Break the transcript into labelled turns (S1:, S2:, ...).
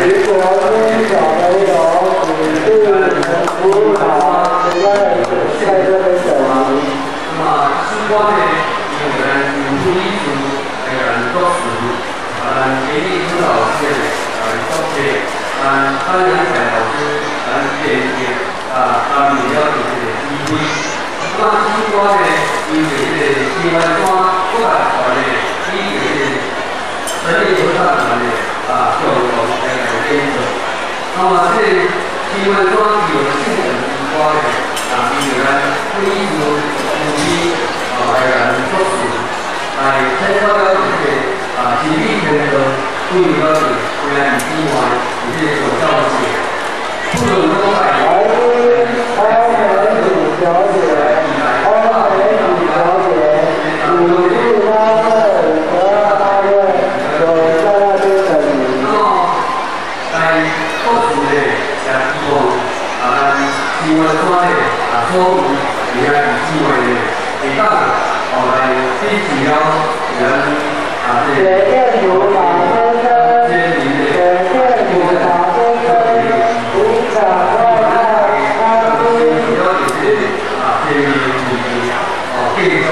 S1: 如果跟小朋友只是服务好，应该在这边等。
S2: 那么相关的有人有艺术，有人作词，给你指导是作曲，当然老师给你了解这个机会。那相关的有这个新闻端过来的，以这个人力资源的教育监测。那么这新闻端有性质相关的有人会议有有来人作词，来参加了这个疾病的对了解，回来之外，也是有教学，不能说来。新闻端的所有也係智慧嘅，其他來支持咗人即係
S1: 電圖馬先生，電圖馬先生，鼓掌歡迎，
S2: 有啲係建議技術